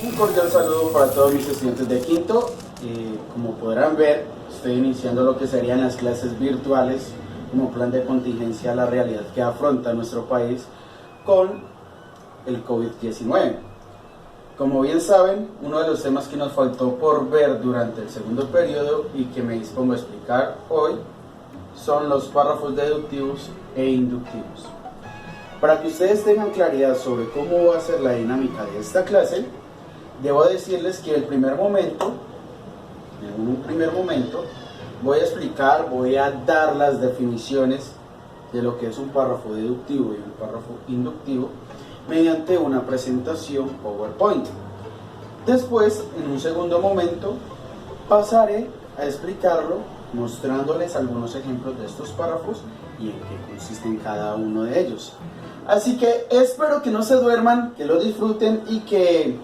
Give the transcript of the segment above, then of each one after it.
Un cordial saludo para todos mis estudiantes de quinto. Como podrán ver, estoy iniciando lo que serían las clases virtuales como plan de contingencia a la realidad que afronta nuestro país con el COVID-19. Como bien saben, uno de los temas que nos faltó por ver durante el segundo periodo y que me dispongo a explicar hoy son los párrafos deductivos e inductivos. Para que ustedes tengan claridad sobre cómo va a ser la dinámica de esta clase, debo decirles que en un primer momento, voy a dar las definiciones de lo que es un párrafo deductivo y un párrafo inductivo mediante una presentación PowerPoint. Después, en un segundo momento, pasaré a explicarlo mostrándoles algunos ejemplos de estos párrafos y en qué consisten cada uno de ellos. Así que espero que no se duerman, que lo disfruten y que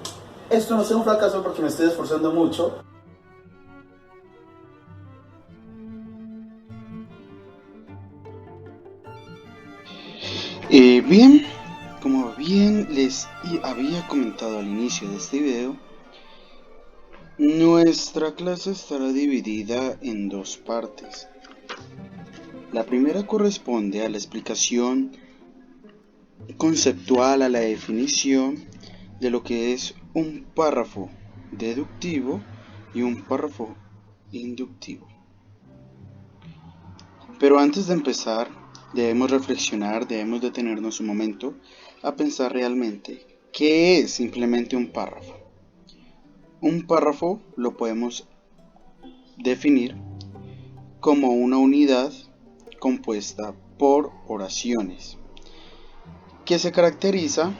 esto no sea un fracaso porque me estoy esforzando mucho. Bien, como bien les había comentado al inicio de este video, nuestra clase estará dividida en dos partes. La primera corresponde a la explicación conceptual, a la definición de lo que es un párrafo deductivo y un párrafo inductivo. Pero antes de empezar, debemos reflexionar, debemos detenernos un momento a pensar realmente qué es simplemente un párrafo. Un párrafo lo podemos definir como una unidad compuesta por oraciones, que se caracteriza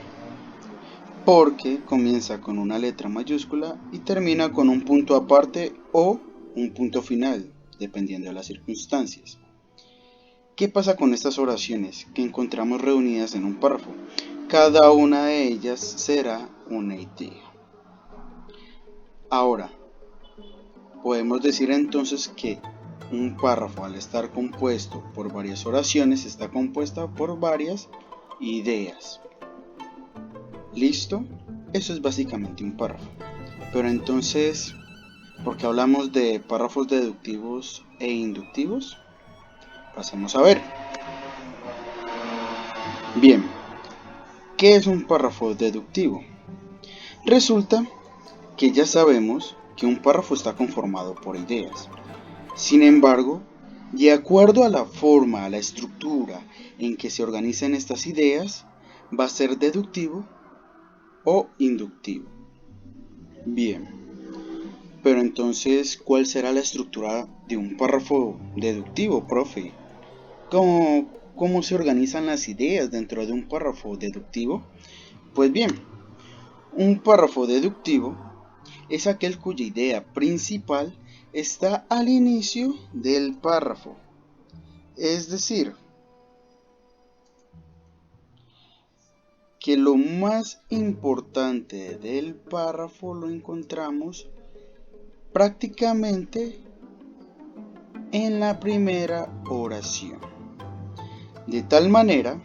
porque comienza con una letra mayúscula y termina con un punto aparte o un punto final, dependiendo de las circunstancias. ¿Qué pasa con estas oraciones que encontramos reunidas en un párrafo? Cada una de ellas será una idea. Ahora, podemos decir entonces que un párrafo, al estar compuesto por varias oraciones, está compuesta por varias ideas. ¿Listo? Eso es básicamente un párrafo. Pero entonces, ¿por qué hablamos de párrafos deductivos e inductivos? Pasemos a ver. Bien, ¿qué es un párrafo deductivo? Resulta que ya sabemos que un párrafo está conformado por ideas. Sin embargo, de acuerdo a la forma, a la estructura en que se organizan estas ideas, va a ser deductivo o inductivo. Bien, pero entonces, ¿cuál será la estructura de un párrafo deductivo, profe? ¿Cómo se organizan las ideas dentro de un párrafo deductivo? Pues bien, un párrafo deductivo es aquel cuya idea principal está al inicio del párrafo. Es decir, que lo más importante del párrafo lo encontramos prácticamente en la primera oración. De tal manera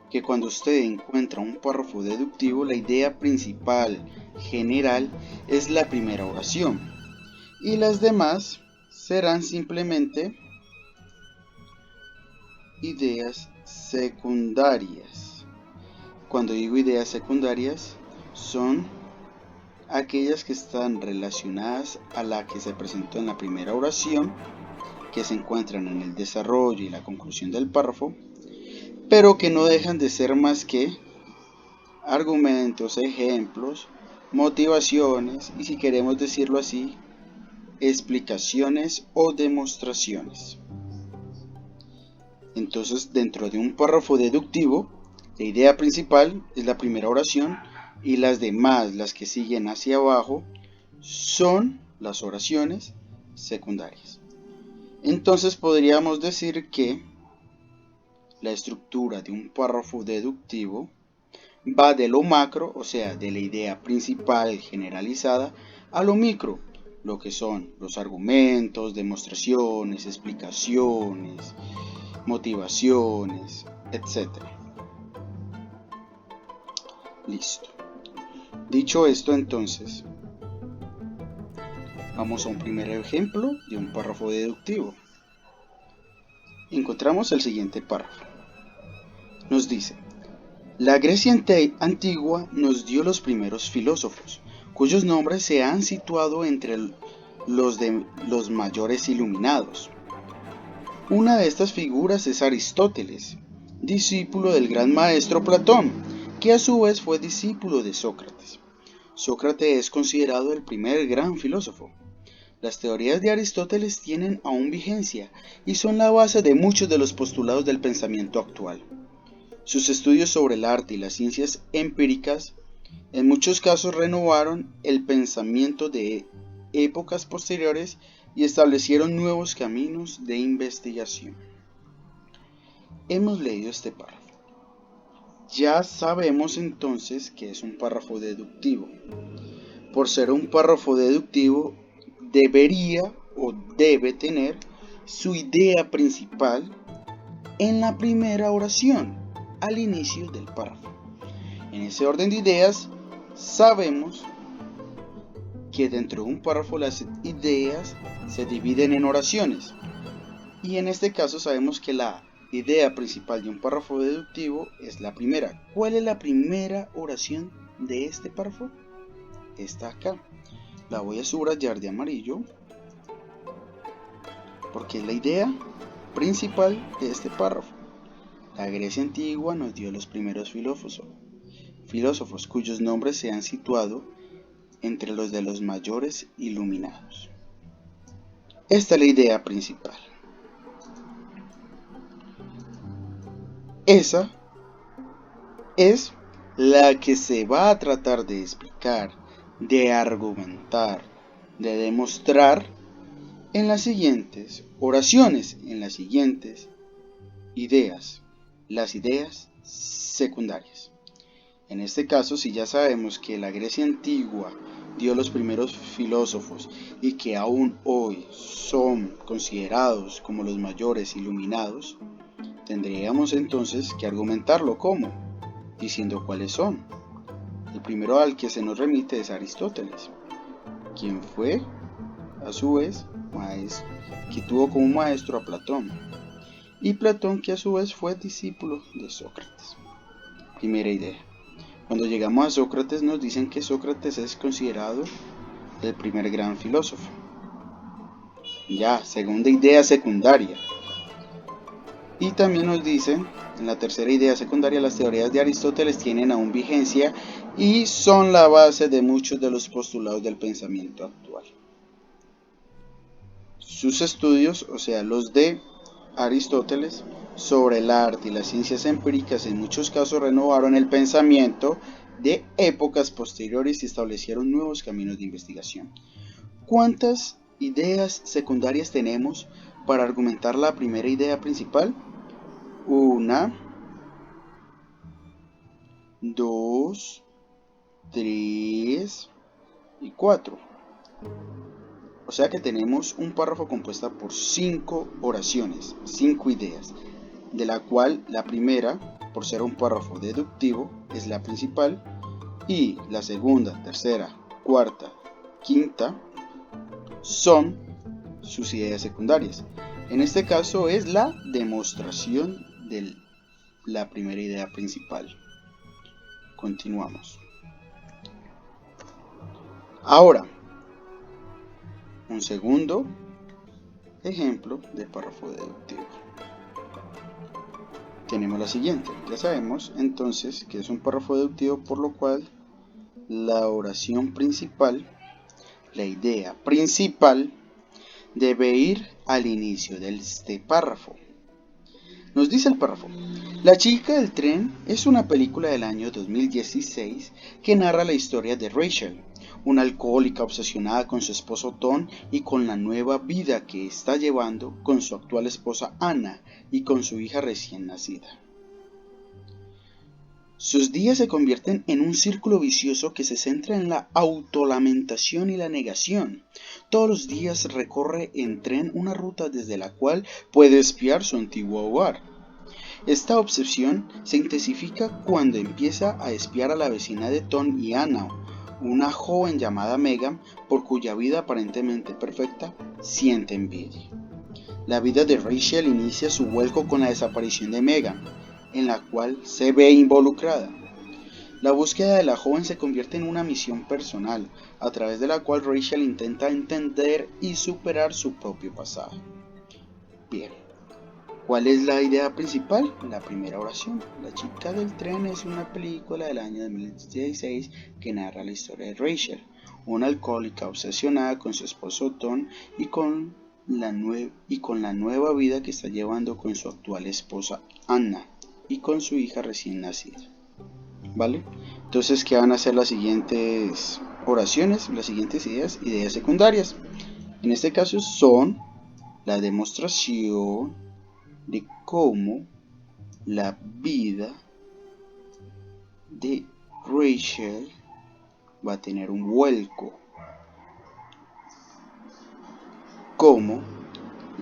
que cuando usted encuentra un párrafo deductivo, la idea principal, general, es la primera oración. Y las demás serán simplemente ideas secundarias. Cuando digo ideas secundarias, son aquellas que están relacionadas a la que se presentó en la primera oración, que se encuentran en el desarrollo y la conclusión del párrafo, pero que no dejan de ser más que argumentos, ejemplos, motivaciones y, si queremos decirlo así, explicaciones o demostraciones. Entonces, dentro de un párrafo deductivo, la idea principal es la primera oración y las demás, las que siguen hacia abajo, son las oraciones secundarias. Entonces podríamos decir que la estructura de un párrafo deductivo va de lo macro, o sea, de la idea principal generalizada, a lo micro, lo que son los argumentos, demostraciones, explicaciones, motivaciones, etc. Listo. Dicho esto, entonces, vamos a un primer ejemplo de un párrafo deductivo. Encontramos el siguiente párrafo. Nos dice: la Grecia antigua nos dio los primeros filósofos, cuyos nombres se han situado entre los de los mayores iluminados. Una de estas figuras es Aristóteles, discípulo del gran maestro Platón, que a su vez fue discípulo de Sócrates. Sócrates es considerado el primer gran filósofo. Las teorías de Aristóteles tienen aún vigencia y son la base de muchos de los postulados del pensamiento actual. Sus estudios sobre el arte y las ciencias empíricas en muchos casos renovaron el pensamiento de épocas posteriores y establecieron nuevos caminos de investigación. Hemos leído este párrafo. Ya sabemos entonces que es un párrafo deductivo. Por ser un párrafo deductivo, debería o debe tener su idea principal en la primera oración, al inicio del párrafo. En ese orden de ideas, sabemos que dentro de un párrafo las ideas se dividen en oraciones. Y en este caso sabemos que la idea principal de un párrafo deductivo es la primera. ¿Cuál es la primera oración de este párrafo? Está acá. La voy a subrayar de amarillo porque es la idea principal de este párrafo. La Grecia antigua nos dio los primeros filósofos cuyos nombres se han situado entre los de los mayores iluminados. Esta es la idea principal. Esa es la que se va a tratar de explicar, de argumentar, de demostrar en las siguientes oraciones, en las siguientes ideas, las ideas secundarias. En este caso, si ya sabemos que la Grecia antigua dio los primeros filósofos y que aún hoy son considerados como los mayores iluminados, tendríamos entonces que argumentarlo como, diciendo cuáles son. El primero al que se nos remite es Aristóteles, quien fue, a su vez, que tuvo como maestro a Platón, y Platón que a su vez fue discípulo de Sócrates. Primera idea. Cuando llegamos a Sócrates nos dicen que Sócrates es considerado el primer gran filósofo. Ya, segunda idea secundaria. Y también nos dicen, en la tercera idea secundaria, las teorías de Aristóteles tienen aún vigencia y son la base de muchos de los postulados del pensamiento actual. Sus estudios, o sea, los de Aristóteles, sobre el arte y las ciencias empíricas en muchos casos renovaron el pensamiento de épocas posteriores y establecieron nuevos caminos de investigación. ¿Cuántas ideas secundarias tenemos para argumentar la primera idea principal? 1, 2, 3 y 4. O sea que tenemos un párrafo compuesto por 5 oraciones, 5 ideas, de la cual la primera, por ser un párrafo deductivo, es la principal, y la segunda, tercera, cuarta, quinta son sus ideas secundarias. En este caso es la demostración de la primera idea principal. Continuamos. Ahora, un segundo ejemplo de párrafo deductivo. Tenemos la siguiente. Ya sabemos entonces que es un párrafo deductivo, por lo cual la oración principal, la idea principal, debe ir al inicio de este párrafo. Nos dice el párrafo: La chica del tren es una película del año 2016 que narra la historia de Rachel, una alcohólica obsesionada con su esposo Tom y con la nueva vida que está llevando con su actual esposa Anna y con su hija recién nacida. Sus días se convierten en un círculo vicioso que se centra en la autolamentación y la negación. Todos los días recorre en tren una ruta desde la cual puede espiar su antiguo hogar. Esta obsesión se intensifica cuando empieza a espiar a la vecina de Tom y Anna, una joven llamada Megan, por cuya vida aparentemente perfecta siente envidia. La vida de Rachel inicia su vuelco con la desaparición de Megan, en la cual se ve involucrada. La búsqueda de la joven se convierte en una misión personal, a través de la cual Rachel intenta entender y superar su propio pasado. Bien, ¿cuál es la idea principal? La primera oración. La chica del tren es una película del año 2016 que narra la historia de Rachel, una alcohólica obsesionada con su esposo Tom y con la nueva vida que está llevando con su actual esposa Anna y con su hija recién nacida. ¿Vale? Entonces, ¿qué van a ser las siguientes oraciones? Las siguientes ideas secundarias. En este caso son la demostración de cómo la vida de Rachel va a tener un vuelco. Cómo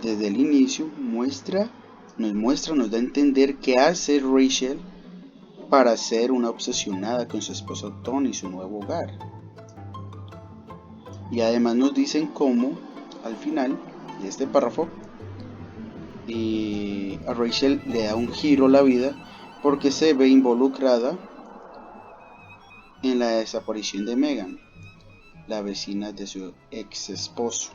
desde el inicio nos da a entender qué hace Rachel para ser una obsesionada con su esposo Tom y su nuevo hogar. Y además nos dicen cómo al final de este párrafo a Rachel le da un giro la vida porque se ve involucrada en la desaparición de Megan, la vecina de su ex esposo.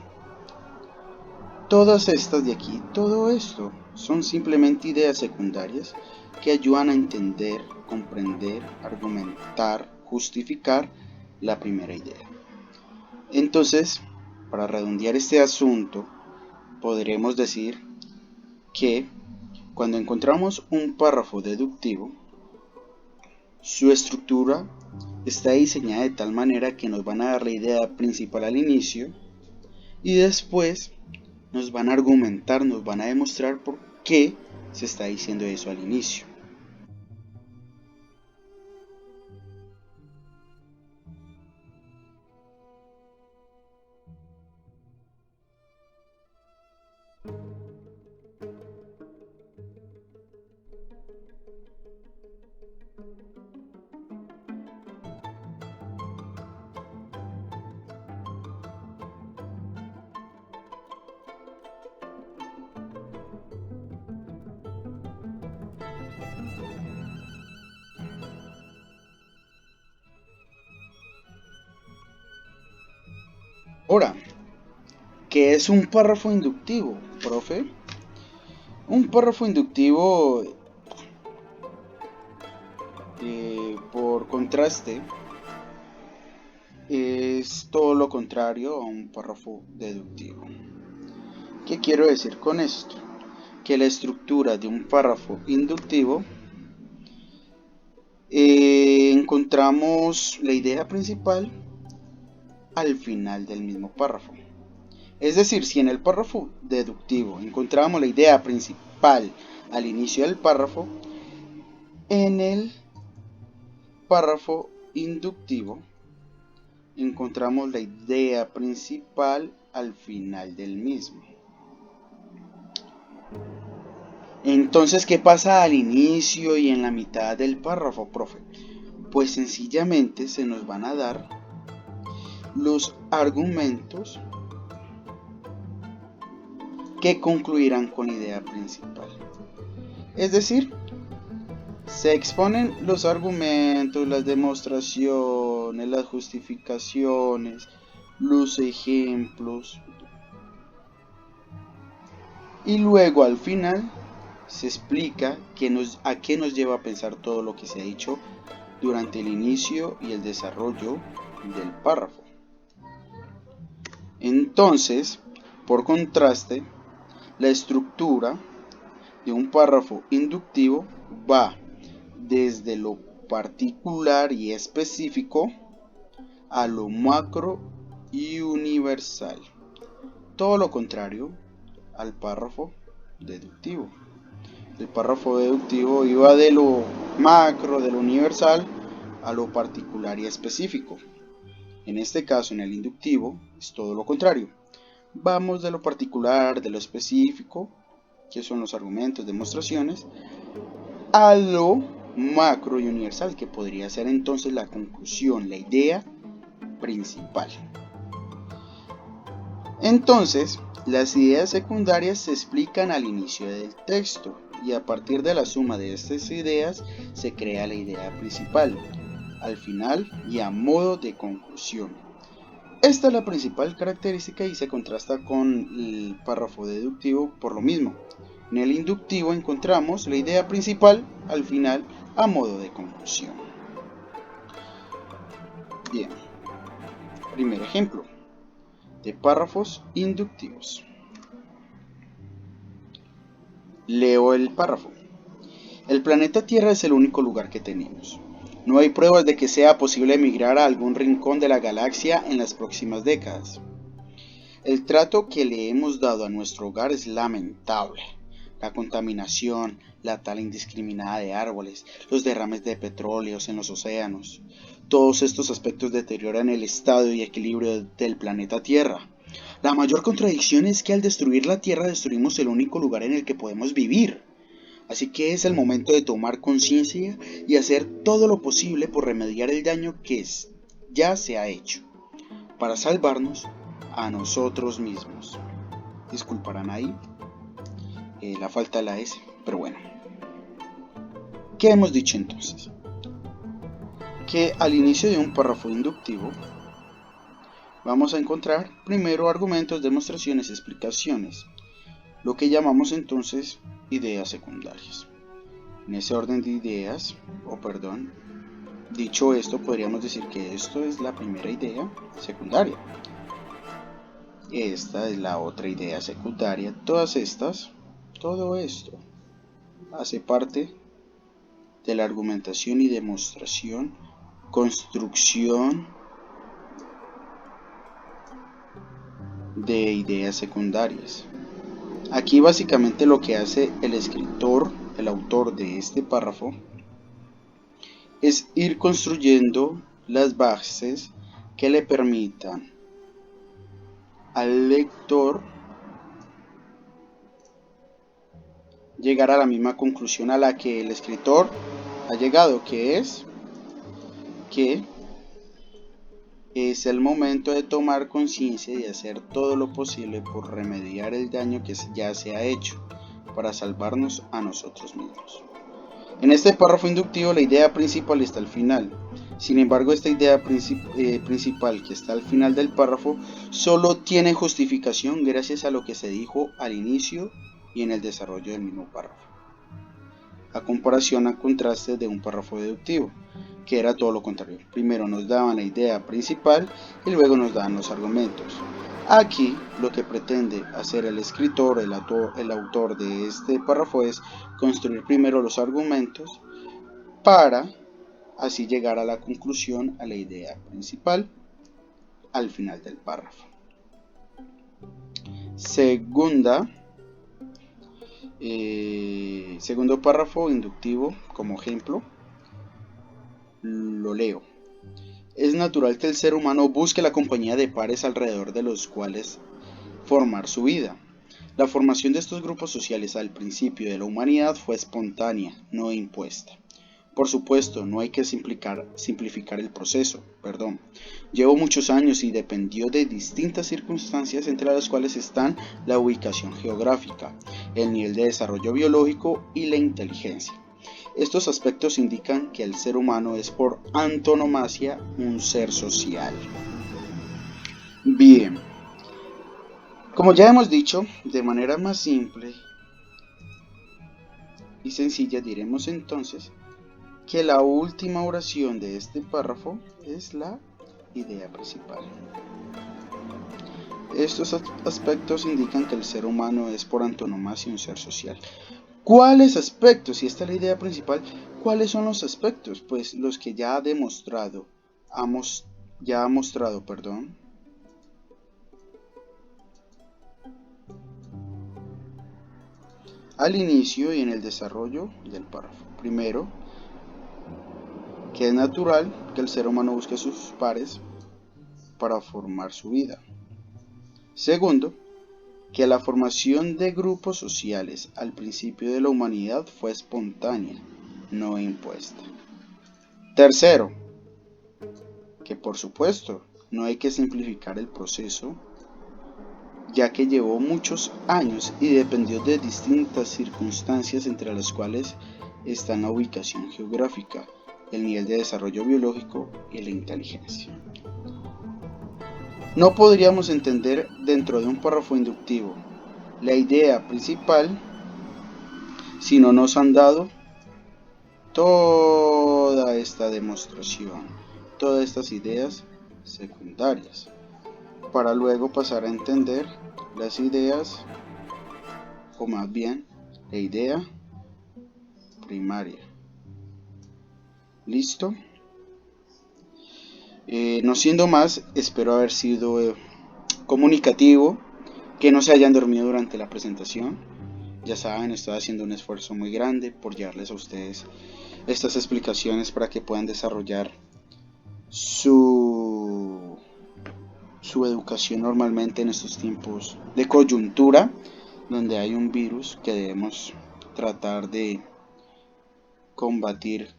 Todas estas de aquí, todo esto, son simplemente ideas secundarias que ayudan a entender, comprender, argumentar, justificar la primera idea. Entonces, para redondear este asunto, podremos decir que cuando encontramos un párrafo deductivo, su estructura está diseñada de tal manera que nos van a dar la idea principal al inicio y después nos van a argumentar, nos van a demostrar por qué se está diciendo eso al inicio. Ahora, ¿qué es un párrafo inductivo, profe? Un párrafo inductivo, por contraste, es todo lo contrario a un párrafo deductivo. ¿Qué quiero decir con esto? Que la estructura de un párrafo inductivo encontramos la idea principal al final del mismo párrafo. Es decir, si en el párrafo deductivo encontramos la idea principal al inicio del párrafo, en el párrafo inductivo encontramos la idea principal al final del mismo. Entonces, ¿qué pasa al inicio y en la mitad del párrafo, profe? Pues sencillamente se nos van a dar los argumentos que concluirán con la idea principal. Es decir, se exponen los argumentos, las demostraciones, las justificaciones, los ejemplos. Y luego al final se explica a qué nos lleva a pensar todo lo que se ha dicho durante el inicio y el desarrollo del párrafo. Entonces, por contraste, la estructura de un párrafo inductivo va desde lo particular y específico a lo macro y universal. Todo lo contrario al párrafo deductivo. El párrafo deductivo iba de lo macro, de lo universal, a lo particular y específico. En este caso, en el inductivo, es todo lo contrario. Vamos de lo particular, de lo específico, que son los argumentos, demostraciones, a lo macro y universal, que podría ser entonces la conclusión, la idea principal. Entonces, las ideas secundarias se explican al inicio del texto y a partir de la suma de estas ideas se crea la idea principal, al final y a modo de conclusión. Esta es la principal característica y se contrasta con el párrafo deductivo por lo mismo. En el inductivo encontramos la idea principal al final a modo de conclusión. Bien, primer ejemplo de párrafos inductivos. Leo el párrafo. El planeta Tierra es el único lugar que tenemos. No hay pruebas de que sea posible emigrar a algún rincón de la galaxia en las próximas décadas. El trato que le hemos dado a nuestro hogar es lamentable. La contaminación, la tala indiscriminada de árboles, los derrames de petróleos en los océanos. Todos estos aspectos deterioran el estado y equilibrio del planeta Tierra. La mayor contradicción es que al destruir la Tierra destruimos el único lugar en el que podemos vivir. Así que es el momento de tomar conciencia y hacer todo lo posible por remediar el daño que ya se ha hecho, para salvarnos a nosotros mismos. Disculparán ahí la falta de la S, pero bueno. ¿Qué hemos dicho entonces? Que al inicio de un párrafo inductivo vamos a encontrar primero argumentos, demostraciones, explicaciones, lo que llamamos entonces ideas secundarias. En ese orden de ideas, dicho esto, podríamos decir que esto es la primera idea secundaria. Esta es la otra idea secundaria. Todo esto hace parte de la argumentación y demostración, construcción de ideas secundarias. Aquí básicamente lo que hace el escritor, el autor de este párrafo, es ir construyendo las bases que le permitan al lector llegar a la misma conclusión a la que el escritor ha llegado, que es el momento de tomar conciencia y de hacer todo lo posible por remediar el daño que ya se ha hecho, para salvarnos a nosotros mismos. En este párrafo inductivo la idea principal está al final. Sin embargo, esta idea principal que está al final del párrafo solo tiene justificación gracias a lo que se dijo al inicio y en el desarrollo del mismo párrafo, a comparación a contraste de un párrafo deductivo, que era todo lo contrario. Primero nos daban la idea principal y luego nos daban los argumentos. Aquí lo que pretende hacer el escritor, el autor de este párrafo, es construir primero los argumentos para así llegar a la conclusión, a la idea principal al final del párrafo. Segundo párrafo inductivo como ejemplo, lo leo. Es natural que el ser humano busque la compañía de pares alrededor de los cuales formar su vida. La formación de estos grupos sociales al principio de la humanidad fue espontánea, no impuesta. Por supuesto, no hay que simplificar el proceso, Llevó muchos años y dependió de distintas circunstancias, entre las cuales están la ubicación geográfica, el nivel de desarrollo biológico y la inteligencia. Estos aspectos indican que el ser humano es por antonomasia un ser social. Bien, como ya hemos dicho, de manera más simple y sencilla diremos entonces que la última oración de este párrafo es la idea principal. Estos aspectos indican que el ser humano es por antonomasia un ser social. ¿Cuáles aspectos? Si esta es la idea principal, ¿cuáles son los aspectos? Pues los que ya ha mostrado al inicio y en el desarrollo del párrafo. Primero, que es natural que el ser humano busque sus pares para formar su vida. Segundo, que la formación de grupos sociales al principio de la humanidad fue espontánea, no impuesta. Tercero, que por supuesto no hay que simplificar el proceso, ya que llevó muchos años y dependió de distintas circunstancias, entre las cuales están la ubicación geográfica, el nivel de desarrollo biológico y la inteligencia. No podríamos entender dentro de un párrafo inductivo la idea principal si no nos han dado toda esta demostración, todas estas ideas secundarias, para luego pasar a entender las ideas, o más bien la idea primaria. ¿Listo? No siendo más, espero haber sido comunicativo, que no se hayan dormido durante la presentación. Ya saben, estoy haciendo un esfuerzo muy grande por llevarles a ustedes estas explicaciones para que puedan desarrollar su educación normalmente en estos tiempos de coyuntura, donde hay un virus que debemos tratar de combatir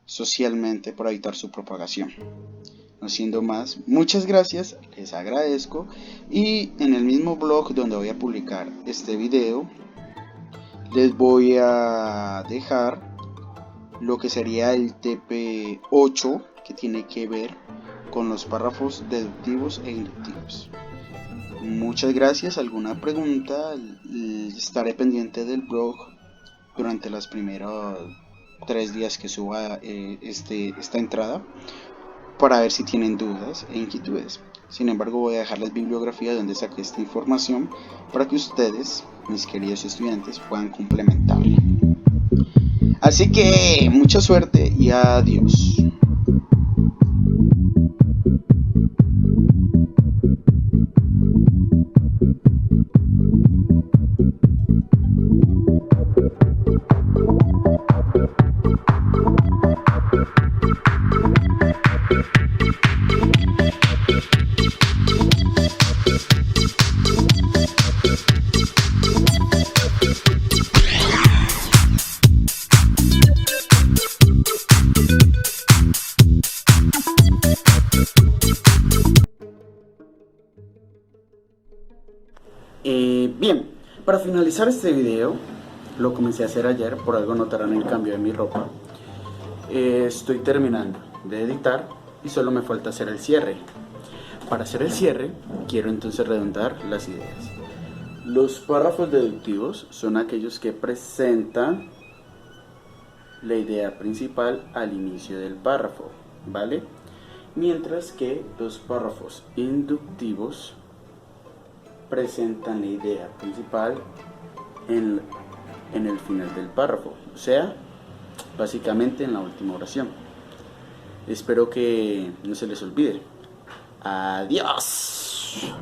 socialmente para evitar su propagación. No siendo más, muchas gracias, les agradezco, y en el mismo blog donde voy a publicar este video les voy a dejar lo que sería el TP8, que tiene que ver con los párrafos deductivos e inductivos. Muchas gracias. ¿Alguna pregunta? Estaré pendiente del blog durante los primeros 3 días que suba esta entrada, para ver si tienen dudas e inquietudes. Sin embargo, voy a dejarles bibliografía donde saqué esta información para que ustedes, mis queridos estudiantes, puedan complementarla. Así que mucha suerte y adiós. Bien, para finalizar este video, lo comencé a hacer ayer, por algo notarán el cambio de mi ropa. Estoy terminando de editar y solo me falta hacer el cierre. Para hacer el cierre, quiero entonces redondar las ideas. Los párrafos deductivos son aquellos que presentan la idea principal al inicio del párrafo, ¿vale? Mientras que los párrafos inductivos presentan la idea principal en el final del párrafo, o sea, básicamente en la última oración. Espero que no se les olvide. Adiós.